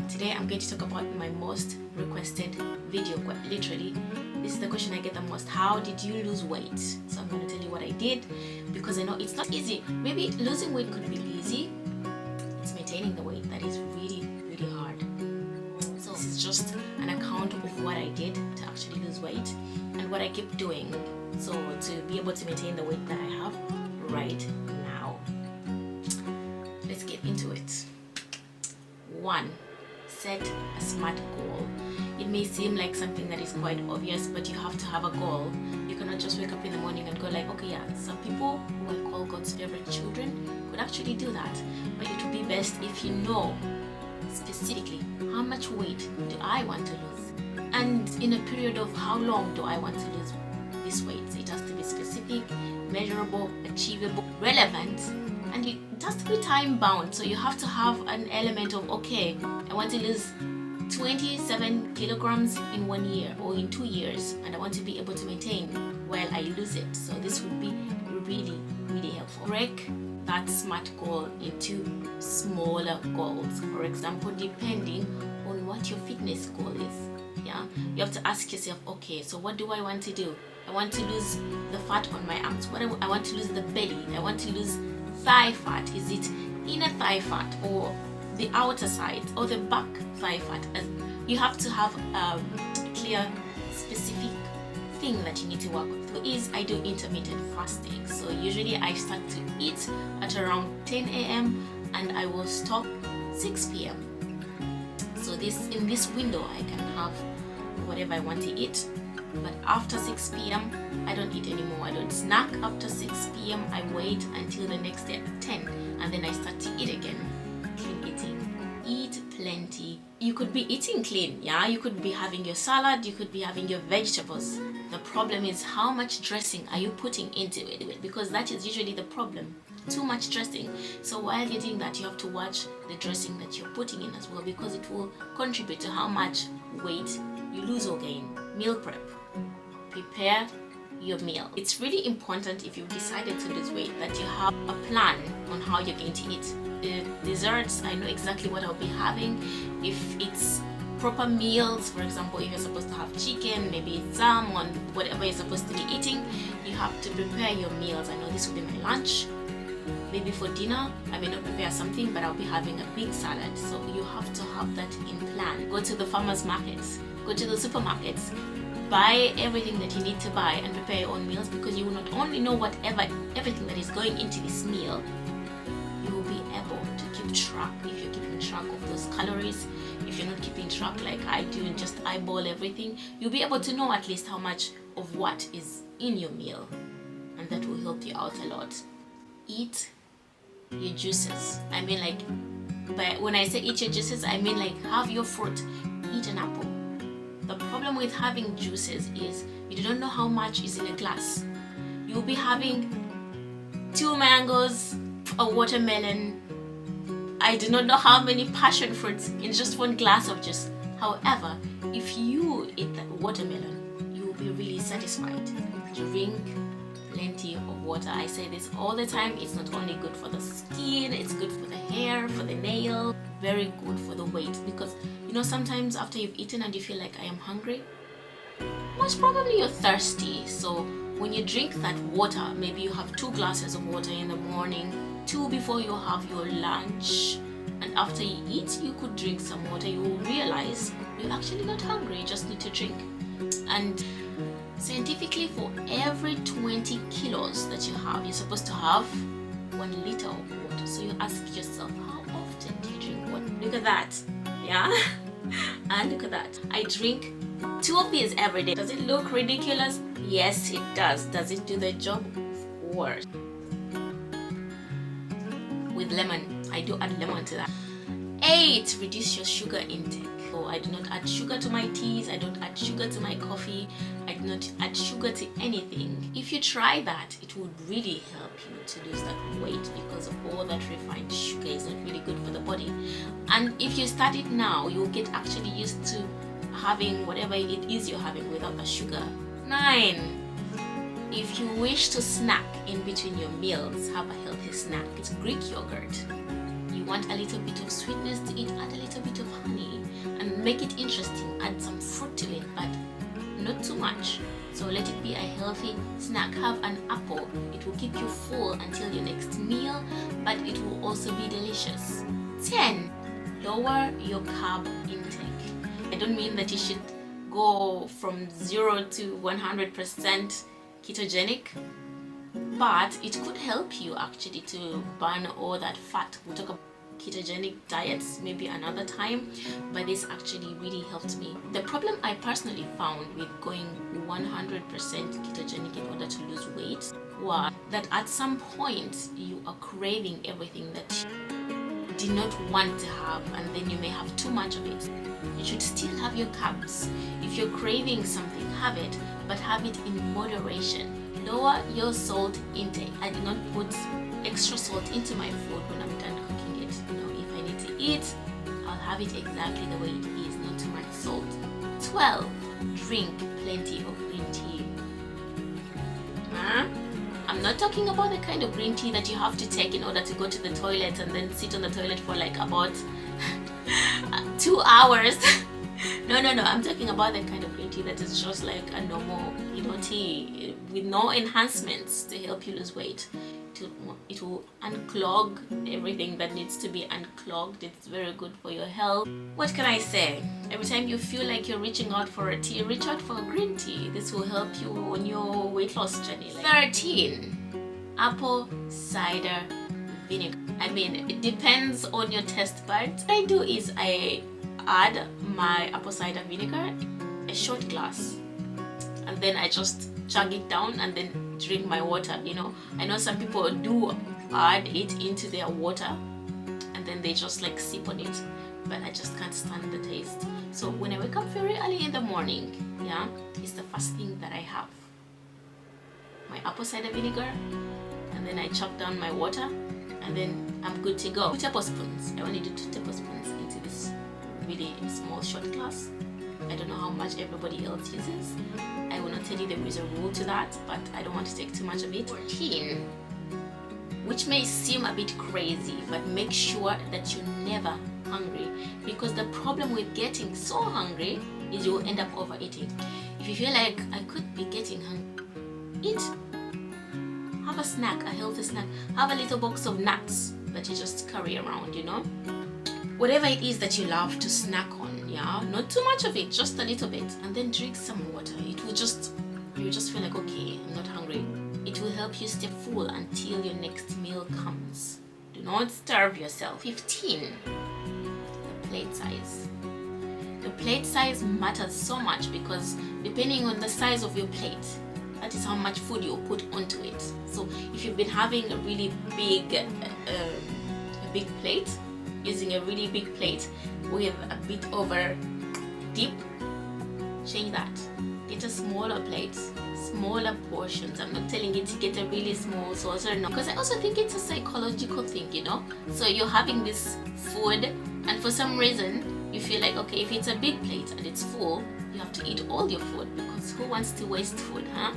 Today I'm going to talk about my most requested video, quite literally. This is the question I get the most. How did you lose weight? So I'm going to tell you what I did, because I know it's not easy. Maybe losing weight could be easy. It's maintaining the weight that is really, really hard. So this is just an account of what I did to actually lose weight and what I keep doing, so to be able to maintain the weight that I have right now. Let's get into it. 1. Set a SMART goal. It may seem like something that is quite obvious, but you have to have a goal. You cannot just wake up in the morning and go like, okay, yeah, some people who I call God's favorite children could actually do that. But it would be best if you know specifically how much weight do I want to lose, and in a period of how long do I want to lose this weight. So it has to be specific, measurable, achievable, relevant, and it has to be time bound. So you have to have an element of, okay, I want to lose 27 kilograms in 1 year or in 2 years, and I want to be able to maintain while I lose it. So this would be really, really helpful. Break that SMART goal into smaller goals. For example, depending on what your fitness goal is. Yeah, you have to ask yourself, okay, so what do I want to do? I want to lose the fat on my arms. I want to lose the belly. I want to lose thigh fat. Is it inner thigh fat or the outer side or the back thigh fat? You have to have a clear, specific thing that you need to work with. Is I do intermittent fasting. So usually I start to eat at around 10 a.m. and I will stop 6 p.m. So in this window I can have whatever I want to eat. But after 6 p.m. I don't eat anymore. I don't snack after 6 p.m. I wait until the next day at 10, and then I start to eat again. Clean eating. Eat plenty. You could be eating clean, yeah? You could be having your salad, you could be having your vegetables. The problem is how much dressing are you putting into it, because that is usually the problem. Too much dressing. So while you're doing that, you have to watch the dressing that you're putting in as well, because it will contribute to how much weight you lose or gain. Meal prep. Prepare your meal. It's really important, if you've decided to lose weight, that you have a plan on how you're going to eat. Desserts, I know exactly what I'll be having. If it's proper meals, for example, if you're supposed to have chicken, maybe salmon, whatever you're supposed to be eating, you have to prepare your meals. I know this will be my lunch. Maybe for dinner, I may not prepare something, but I'll be having a big salad. So you have to have that in plan. Go to the farmers markets, go to the supermarkets, buy everything that you need to buy and prepare your own meals, because you will not only know everything that is going into this meal, you will be able to keep track. If you're keeping track of those calories, if you're not keeping track like I do and just eyeball everything, you'll be able to know at least how much of what is in your meal, and that will help you out a lot. Eat your juices. I mean, like, but when I say eat your juices, I mean like have your fruit. Eat an apple. The problem with having juices is you don't know how much is in a glass. You'll be having 2 mangoes, a watermelon. I do not know how many passion fruits in just one glass of juice. However, if you eat that watermelon, you will be really satisfied. Drink plenty of water. I say this all the time. It's not only good for the skin, it's good for the hair, for the nail, very good for the weight, because you know, sometimes after you've eaten and you feel like I am hungry, most probably you're thirsty. So when you drink that water, maybe you have 2 glasses of water in the morning, 2 before you have your lunch, and after you eat you could drink some water. You will realize you're actually not hungry, you just need to drink. And scientifically, for every 20 kilos that you have, you're supposed to have 1 liter of water. So you ask yourself, how often do you drink water? Look at that, yeah? And look at that, I drink 2 of these every day. Does it look ridiculous? Yes, it does. Does it do the job? Of course. With lemon, I do add lemon to that. 8, reduce your sugar intake. So I do not add sugar to my teas, I don't add sugar to my coffee, I do not add sugar to anything. If you try that, it would really help you to lose that weight, because of all that refined sugar is not really good for the body. And if you start it now, you'll get actually used to having whatever it is you're having without the sugar. 9, if you wish to snack in between your meals, have a healthy snack. It's Greek yogurt. You want a little bit of sweetness to eat, add a little bit of honey. make it interesting, add some fruit to it, but not too much. So let it be a healthy snack. Have an apple. It will keep you full until your next meal, but it will also be delicious. 10. Lower your carb intake. I don't mean that you should go from 0 to 100% ketogenic, but it could help you actually to burn all that fat. We'll talk about ketogenic diets maybe another time, but this actually really helped me. The problem I personally found with going 100% ketogenic in order to lose weight was that at some point you are craving everything that you did not want to have, and then you may have too much of it. You should still have your carbs. If you're craving something, have it, but have it in moderation. Lower your salt intake. I did not put extra salt into my food when I'm done cooking it. You know, if I need to eat, I'll have it exactly the way it is, not too much salt. 12. Drink plenty of green tea. I'm not talking about the kind of green tea that you have to take in order to go to the toilet and then sit on the toilet for like about 2 hours. No, I'm talking about the kind of green tea that is just like a normal, tea with no enhancements to help you lose weight. It will unclog everything that needs to be unclogged. It's very good for your health. What can I say? Every time you feel like you're reaching out for a tea, reach out for a green tea. This will help you on your weight loss journey. 13. Apple cider vinegar. I mean, it depends on your taste buds. What I do is I add my apple cider vinegar, a shot glass, and then I just chug it down and then drink my water. I know some people do add it into their water and then they just like sip on it, but I just can't stand the taste. So when I wake up very early in the morning, it's the first thing that I have, my apple cider vinegar, and then I chop down my water, and then I'm good to go. 2 tablespoons. I only do 2 tablespoons into this really small shot glass. I don't know how much everybody else uses. I will not tell you there is a rule to that, but I don't want to take too much of it. 14, which may seem a bit crazy, but make sure that you're never hungry, because the problem with getting so hungry is you'll end up overeating. If you feel like I could be getting hungry, eat. Have a snack, a healthy snack. Have a little box of nuts that you just carry around, Whatever it is that you love to snack on, not too much of it, just a little bit, and then drink some water. You just feel like, okay, I'm not hungry. It will help you stay full until your next meal comes. Do not starve yourself. 15. The plate size. The plate size matters so much, because depending on the size of your plate, that is how much food you'll put onto it. So if you've been having a really big plate, using a really big plate with a bit over dip, change that. Get a smaller plate, smaller portions. I'm not telling you to get a really small saucer, no, because I also think it's a psychological thing, So you're having this food, and for some reason you feel like, okay, if it's a big plate and it's full, you have to eat all your food, because who wants to waste food, huh?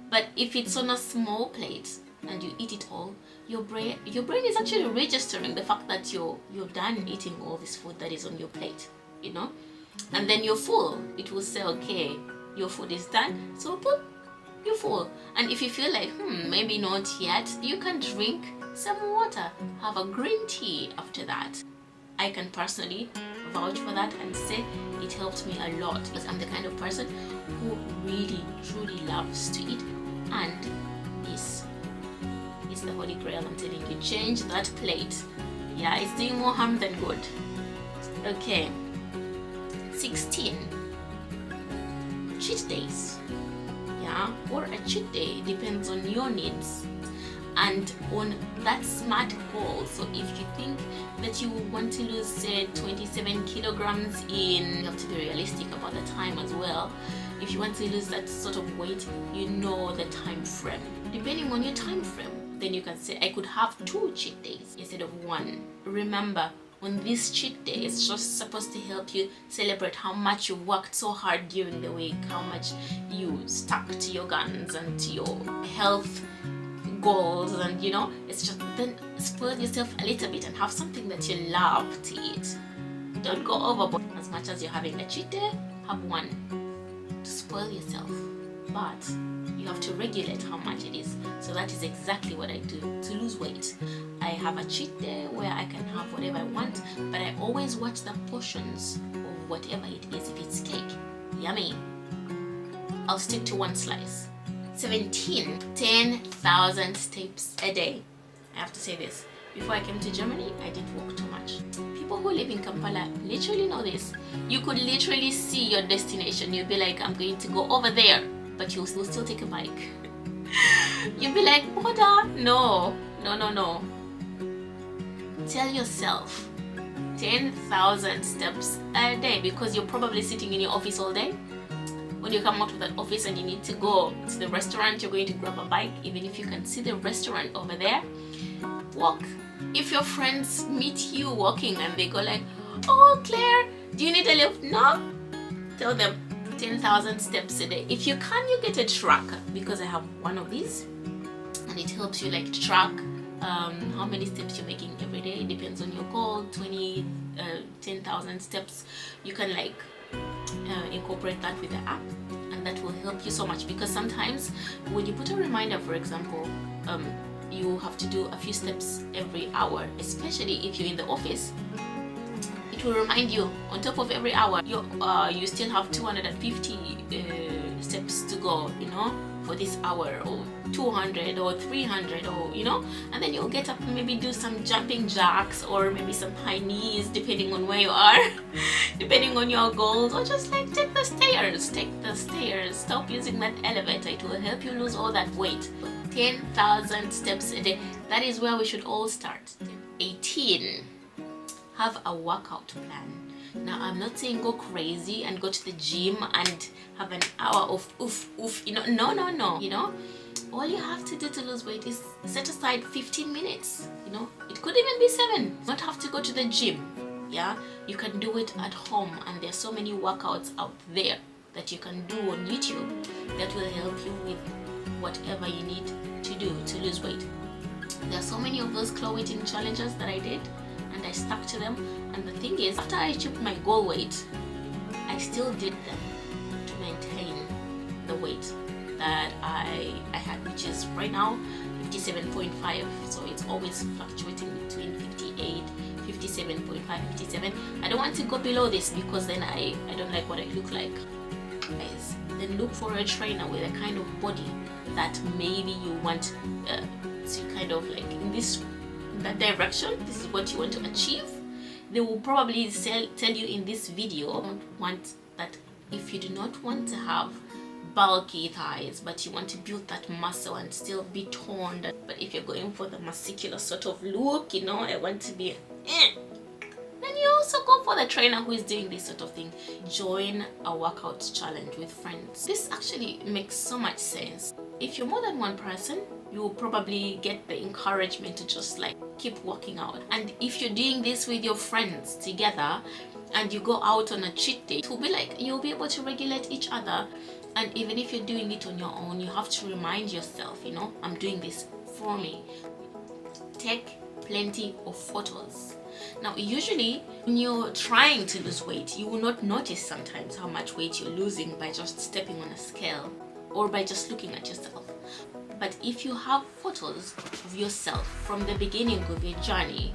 But if it's on a small plate and you eat it all, your brain is actually registering the fact that you're done eating all this food that is on your plate, and then you're full. It will say, okay, your food is done, so you're full. And if you feel like maybe not yet, you can drink some water, have a green tea after that. I can personally vouch for that and say it helped me a lot, because I'm the kind of person who really truly loves to eat, and this is the holy grail. I'm telling you, change that plate. It's doing more harm than good. Okay. 16. Cheat days. Or a cheat day depends on your needs and on that smart goal. So if you think that you want to lose, say, 27 kilograms you have to be realistic about the time as well. If you want to lose that sort of weight, the time frame. Depending on your time frame, then you can say, I could have 2 cheat days instead of 1. Remember, on this cheat day, it's just supposed to help you celebrate how much you worked so hard during the week, how much you stuck to your guns and to your health goals, and it's just then spoil yourself a little bit and have something that you love to eat. Don't go overboard. As much as you're having a cheat day, have one to spoil yourself, but you have to regulate how much it is. So that is exactly what I do to lose weight. I have a cheat day where I can have whatever I want, but I always watch the portions of whatever it is. If it's cake, yummy, I'll stick to one slice. 17, 10,000 steps a day. I have to say this. Before I came to Germany, I didn't walk too much. People who live in Kampala literally know this. You could literally see your destination. You'll be like, I'm going to go over there, but you'll still take a bike. You'll be like, Oda, no. Tell yourself 10,000 steps a day, because you're probably sitting in your office all day. When you come out of that office and you need to go to the restaurant, you're going to grab a bike. Even if you can see the restaurant over there, walk. If your friends meet you walking and they go like, oh Claire, do you need a lift? No. Tell them 10,000 steps a day. If you can, you get a tracker, because I have one of these and it helps you like track how many steps you're making every day. It depends on your goal. 10,000 steps. You can like incorporate that with the app, and that will help you so much, because sometimes when you put a reminder, for example, you have to do a few steps every hour, especially if you're in the office. It will remind you on top of every hour you still have 250 steps to go, you know, for this hour, or 200 or 300, or you know, and then you'll get up and maybe do some jumping jacks or maybe some high knees, depending on where you are, depending on your goals, or just like take the stairs, stop using that elevator. It will help you lose all that weight. 10,000 steps a day, that is where we should all start. 18, have a workout plan. Now, I'm not saying go crazy and go to the gym and have an hour of oof, you know, no, you know, all you have to do to lose weight is set aside 15 minutes, you know, it could even be 7. You don't have to go to the gym, yeah, you can do it at home, and there's so many workouts out there that you can do on YouTube that will help you with whatever you need to do to lose weight. There are so many of those claw eating challenges that I did, and I stuck to them. And the thing is, after I achieved my goal weight, I still did them to maintain the weight that I had, which is right now 57.5. So it's always fluctuating between 58, 57.5, 57. I don't want to go below this, because then I don't like what I look like. Guys, then look for a trainer with a kind of body that maybe you want to kind of like in that direction. This is what you want to achieve. They will probably tell you in this video, don't want that. If you do not want to have bulky thighs, but you want to build that muscle and still be toned, but if you're going for the muscular sort of look, you know, I want to be then you also go for the trainer who is doing this sort of thing. Join a workout challenge with friends. This actually makes so much sense. If you're more than one person, you will probably get the encouragement to just like keep working out. And if you're doing this with your friends together and you go out on a cheat day, it will be like you'll be able to regulate each other. And even if you're doing it on your own, you have to remind yourself, you know, I'm doing this for me. Take plenty of photos. Now, usually when you're trying to lose weight, you will not notice sometimes how much weight you're losing by just stepping on a scale or by just looking at yourself. But if you have photos of yourself from the beginning of your journey,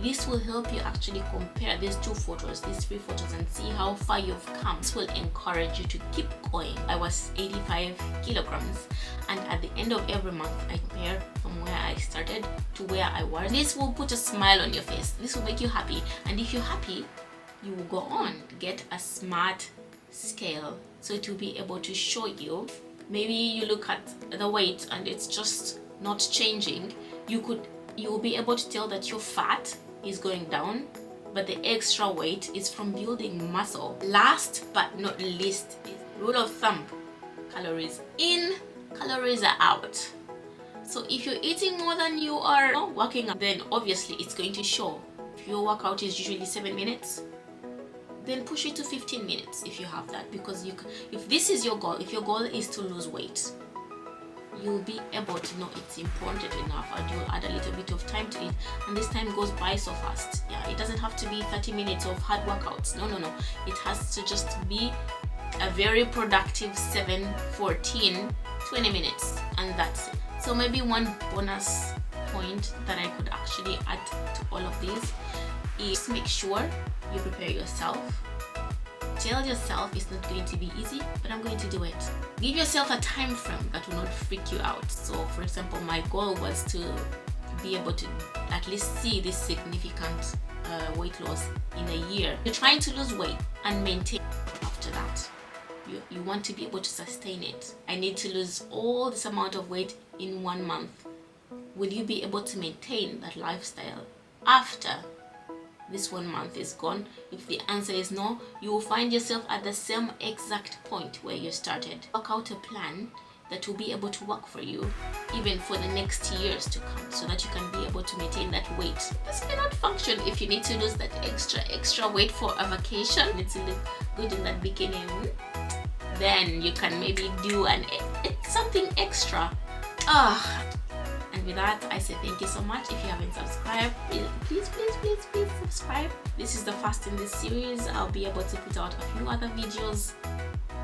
this will help you actually compare these 2 photos, these 3 photos, and see how far you've come. This will encourage you to keep going. I was 85 kilograms, and at the end of every month, I compare from where I started to where I was. This will put a smile on your face. This will make you happy. And if you're happy, you will go on. Get a smart scale so it will be able to show you. Maybe you look at the weight and it's just not changing. You will be able to tell that your fat is going down, but the extra weight is from building muscle. Last but not least, is rule of thumb: calories in, calories are out. So if you're eating more than you are working out, then obviously it's going to show. If your workout is usually 7 minutes, then push it to 15 minutes if you have that, because if this is your goal, if your goal is to lose weight, you'll be able to know it's important enough, and you'll add a little bit of time to it, and this time goes by so fast. Yeah, it doesn't have to be 30 minutes of hard workouts. No. It has to just be a very productive 7, 14, 20 minutes, and that's it. So maybe one bonus point that I could actually add to all of these is make sure you prepare yourself. Tell yourself it's not going to be easy, but I'm going to do it. Give yourself a time frame that will not freak you out. So for example, my goal was to be able to at least see this significant weight loss in a year. You're trying to lose weight and maintain after that. You want to be able to sustain it. I need to lose all this amount of weight in 1 month. Will you be able to maintain that lifestyle after this 1 month is gone? If the answer is no, you will find yourself at the same exact point where you started. Work out a plan that will be able to work for you even for the next years to come, so that you can be able to maintain that weight. This cannot function if you need to lose that extra weight for a vacation. You need to look good in that bikini. Then you can maybe do something extra. And with that, I say thank you so much. If you haven't subscribed, please subscribe. This is the first in this series. I'll be able to put out a few other videos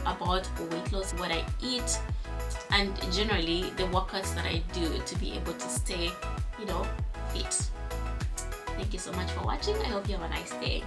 about weight loss, what I eat, and generally the workouts that I do to be able to stay, fit. Thank you so much for watching. I hope you have a nice day.